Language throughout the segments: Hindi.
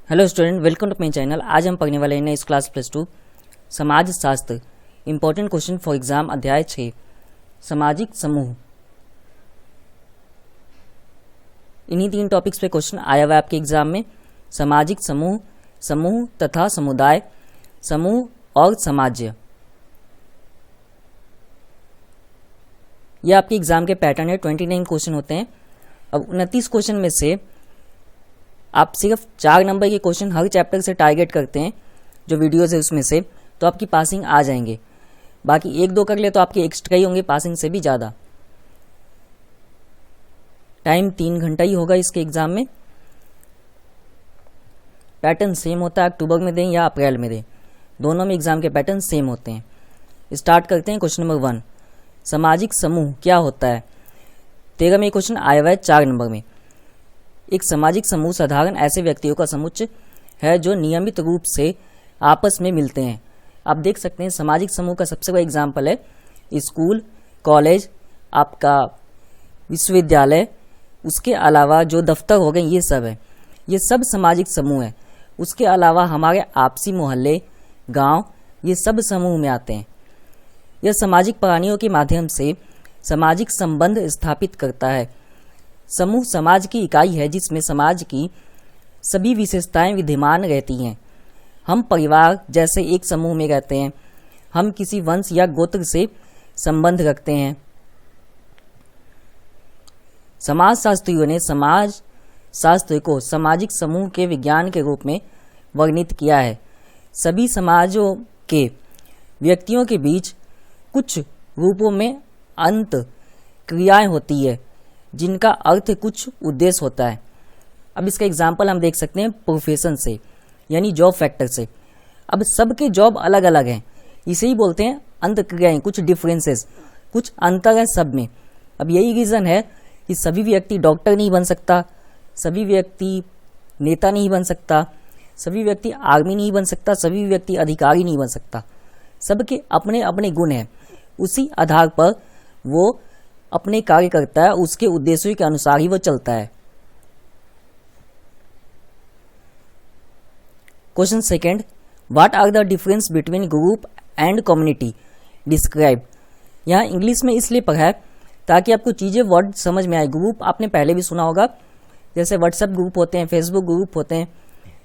Hello student, welcome to my channel. आज हम पढ़ने वाले हैं इस क्लास +2 समाज शास्त्र इंपॉर्टेंट क्वेश्चन फॉर एग्जाम अध्याय 6 सामाजिक समूह। इन्हीं 3 टॉपिक्स पे क्वेश्चन आया हुआ है आपके एग्जाम में। सामाजिक समूह, समूह तथा समुदाय, समूह और समाज्य। यह आपके एग्जाम के पैटर्न है। 29 क्वेश्चन होते हैं। अब 29 क्वेश्चन में से आप सिर्फ 4 नंबर के क्वेश्चन हर चैप्टर से टारगेट करते हैं, जो वीडियोस है उसमें से, तो आपकी पासिंग आ जाएंगे। बाकी 1-2 कर ले तो आपके एक्स्ट्रा ही होंगे, पासिंग से भी ज़्यादा। टाइम 3 घंटा ही होगा इसके एग्जाम में। पैटर्न सेम होता है, अक्टूबर में दें या अप्रैल में दें, दोनों में एग्जाम के पैटर्न सेम होते हैं। स्टार्ट करते हैं। क्वेश्चन नंबर 1, सामाजिक समूह क्या होता है। 13 में क्वेश्चन आया हुआ है 4 नंबर में। एक सामाजिक समूह साधारण ऐसे व्यक्तियों का समुच्चय है जो नियमित रूप से आपस में मिलते हैं। आप देख सकते हैं सामाजिक समूह का सबसे बड़ा एग्जाम्पल है स्कूल, कॉलेज, आपका विश्वविद्यालय, उसके अलावा जो दफ्तर हो गए, ये सब है, ये सब सामाजिक समूह है। उसके अलावा हमारे आपसी मोहल्ले, गांव, ये सब समूह में आते हैं। यह सामाजिक प्राणियों के माध्यम से सामाजिक संबंध स्थापित करता है। समूह समाज की इकाई है जिसमें समाज की सभी विशेषताएं विद्यमान रहती हैं। हम परिवार जैसे एक समूह में रहते हैं। हम किसी वंश या गोत्र से संबंध रखते हैं। समाजशास्त्रियों ने समाज शास्त्र को सामाजिक समूह के विज्ञान के रूप में वर्णित किया है। सभी समाजों के व्यक्तियों के बीच कुछ रूपों में अंत क्रियाएं होती है जिनका अर्थ कुछ उद्देश्य होता है। अब इसका एग्जाम्पल हम देख सकते हैं प्रोफेशन से, यानी जॉब फैक्टर से। अब सबके जॉब अलग अलग हैं, इसे ही बोलते हैं अंत क्रियाएं, कुछ डिफरेंसेस, कुछ अंतर है सब में। अब यही रीज़न है कि सभी व्यक्ति डॉक्टर नहीं बन सकता, सभी व्यक्ति नेता नहीं बन सकता, सभी व्यक्ति आर्मी नहीं बन सकता, सभी व्यक्ति अधिकारी नहीं बन सकता। सबके अपने अपने गुण हैं, उसी आधार पर वो अपने कार्य करता है, उसके उद्देश्यों के अनुसार ही वो चलता है। Question second, what are the difference between group and community, describe. यहाँ इंग्लिश में इसलिए पढ़ा है ताकि आपको चीज़ें वर्ड समझ में आए। ग्रुप आपने पहले भी सुना होगा, जैसे व्हाट्सएप ग्रुप होते हैं, फेसबुक ग्रुप होते हैं,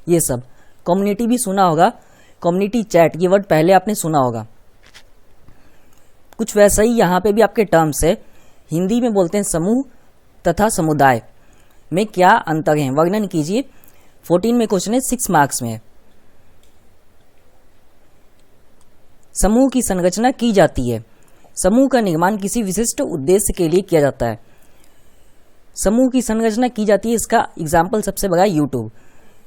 ये सब। कम्युनिटी भी सुना होगा, कम्युनिटी चैट, ये वर्ड पहले आपने सुना होगा। कुछ वैसा ही यहाँ पे भी आपके टर्म्स है। हिंदी में बोलते हैं समूह तथा समुदाय, में क्या अंतर है, वर्णन कीजिए। 14 में क्वेश्चन है, 6 मार्क्स में है। समूह की संरचना की जाती है। समूह का निर्माण किसी विशिष्ट उद्देश्य के लिए किया जाता है। समूह की संरचना की जाती है, इसका एग्जाम्पल सबसे बड़ा यूट्यूब।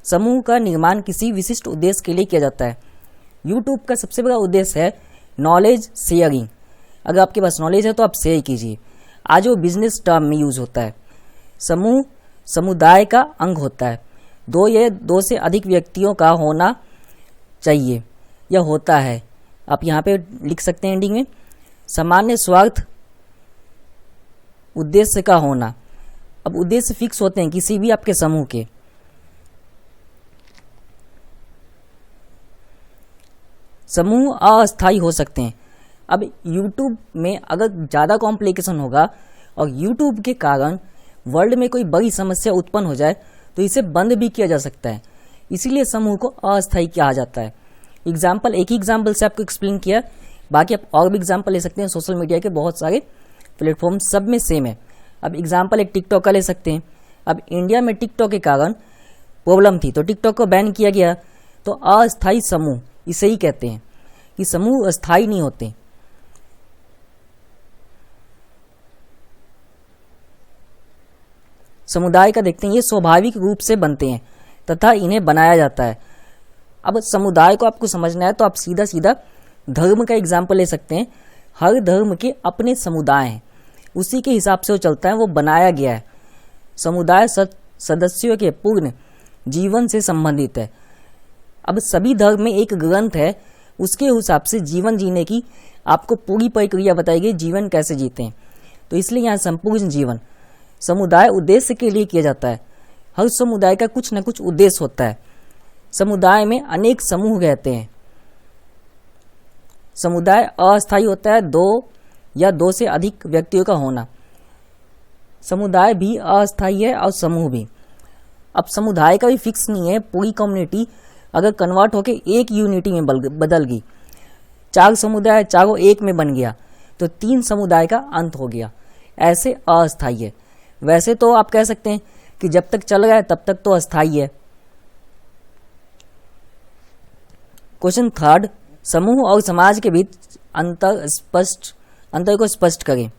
समूह का निर्माण किसी विशिष्ट उद्देश्य के लिए किया जाता है। यूट्यूब का सबसे बड़ा उद्देश्य है नॉलेज शेयरिंग। अगर आपके पास नॉलेज है तो आप शेयर कीजिए। आज वो बिजनेस टर्म में यूज होता है। समूह समुदाय का अंग होता है। 2 या 2 से अधिक व्यक्तियों का होना चाहिए या होता है। आप यहाँ पे लिख सकते हैं एंडिंग में, सामान्य स्वार्थ उद्देश्य का होना। अब उद्देश्य फिक्स होते हैं किसी भी आपके समूह के। समूह अस्थायी हो सकते हैं। अब YouTube में अगर ज़्यादा कॉम्प्लिकेशन होगा और YouTube के कारण वर्ल्ड में कोई बड़ी समस्या उत्पन्न हो जाए तो इसे बंद भी किया जा सकता है। इसीलिए समूह को अस्थायी कहा जाता है। एग्जाम्पल, एक ही एग्जाम्पल से आपको एक्सप्लेन किया, बाकी आप और भी एग्जाम्पल ले सकते हैं। सोशल मीडिया के बहुत सारे प्लेटफॉर्म सब में सेम है। अब एग्जाम्पल एक टिकटॉक का ले सकते हैं। अब इंडिया में टिकटॉक के कारण प्रॉब्लम थी तो टिकटॉक को बैन किया गया। तो अस्थायी समूह इसे ही कहते हैं कि समूह अस्थायी नहीं होते। समुदाय का देखते हैं, ये स्वाभाविक रूप से बनते हैं तथा इन्हें बनाया जाता है। अब समुदाय को आपको समझना है तो आप सीधा सीधा धर्म का एग्जाम्पल ले सकते हैं। हर धर्म के अपने समुदाय हैं, उसी के हिसाब से वो चलता है, वो बनाया गया है। समुदाय सदस्यों के पूर्ण जीवन से संबंधित है। अब सभी धर्म में एक ग्रंथ है, उसके हिसाब से जीवन जीने की आपको पूरी प्रक्रिया बताई गई, जीवन कैसे जीते हैं। तो इसलिए यहाँ संपूर्ण जीवन समुदाय उद्देश्य के लिए किया जाता है। हर समुदाय का कुछ न कुछ उद्देश्य होता है। समुदाय में अनेक समूह रहते हैं। समुदाय अस्थायी होता है, दो या दो से अधिक व्यक्तियों का होना। समुदाय भी अस्थायी है और समूह भी। अब समुदाय का भी फिक्स नहीं है। पूरी कम्युनिटी अगर कन्वर्ट होकर एक यूनिटी में बदल गई, 4 समुदाय चारों एक में बन गया, तो 3 समुदाय का अंत हो गया। ऐसे अस्थायी है। वैसे तो आप कह सकते हैं कि जब तक चल रहा है तब तक तो अस्थायी है। क्वेश्चन 3, समूह और समाज के बीच अंतर को स्पष्ट करें।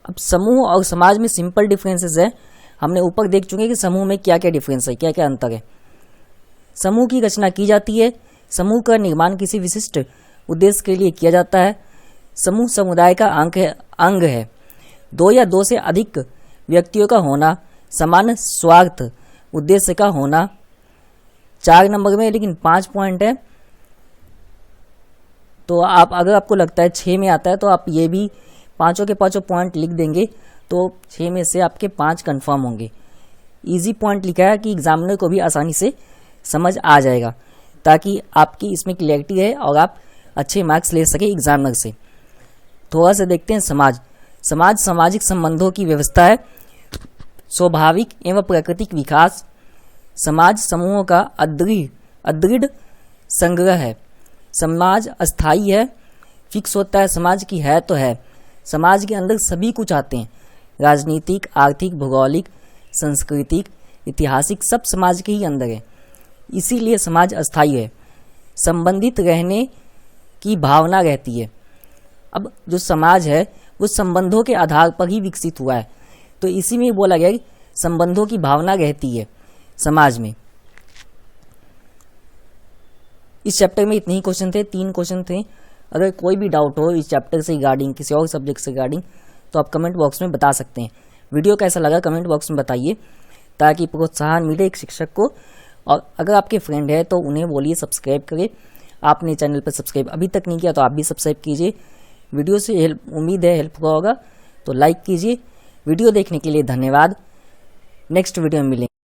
अब समूह और समाज में सिंपल डिफरेंसेस है। हमने ऊपर देख चुके हैं कि समूह में क्या क्या डिफरेंस है, क्या क्या अंतर है। समूह की रचना की जाती है। समूह का निर्माण किसी विशिष्ट उद्देश्य के लिए किया जाता है। समूह समुदाय का अंग है। 2 या 2 से अधिक व्यक्तियों का होना, समान स्वार्थ उद्देश्य का होना। 4 नंबर में लेकिन 5 पॉइंट है, तो आप अगर आपको लगता है 6 में आता है तो आप ये भी पांचों के पांचों पॉइंट लिख देंगे, तो 6 में से आपके 5 कंफर्म होंगे। इजी पॉइंट लिखा है कि एग्जामिनर को भी आसानी से समझ आ जाएगा, ताकि आपकी इसमें क्लैरिटी है और आप अच्छे मार्क्स ले सके एग्जामिनर से। थोड़ा सा देखते हैं समाज। समाज सामाजिक संबंधों की व्यवस्था है, स्वाभाविक एवं प्राकृतिक विकास। समाज समूहों का अदृढ़ संग्रह है। समाज अस्थायी है, फिक्स होता है। समाज की है तो है। समाज के अंदर सभी कुछ आते हैं, राजनीतिक, आर्थिक, भौगोलिक, सांस्कृतिक, ऐतिहासिक, सब समाज के ही अंदर है। इसीलिए समाज अस्थायी है। संबंधित रहने की भावना रहती है। अब जो समाज है वो संबंधों के आधार पर ही विकसित हुआ है, तो इसी में बोला गया कि संबंधों की भावना रहती है समाज में। इस चैप्टर में इतने ही क्वेश्चन थे, 3 क्वेश्चन थे। अगर कोई भी डाउट हो इस चैप्टर से रिगार्डिंग, किसी और सब्जेक्ट से रिगार्डिंग, तो आप कमेंट बॉक्स में बता सकते हैं। वीडियो कैसा लगा कमेंट बॉक्स में बताइए, ताकि प्रोत्साहन मिले एक शिक्षक को। और अगर आपके फ्रेंड है तो उन्हें बोलिए सब्सक्राइब करें। आपने चैनल पर सब्सक्राइब अभी तक नहीं किया तो आप भी सब्सक्राइब कीजिए। वीडियो से उम्मीद है हेल्प हुआ होगा, तो लाइक कीजिए। वीडियो देखने के लिए धन्यवाद। नेक्स्ट वीडियो में मिलेंगे।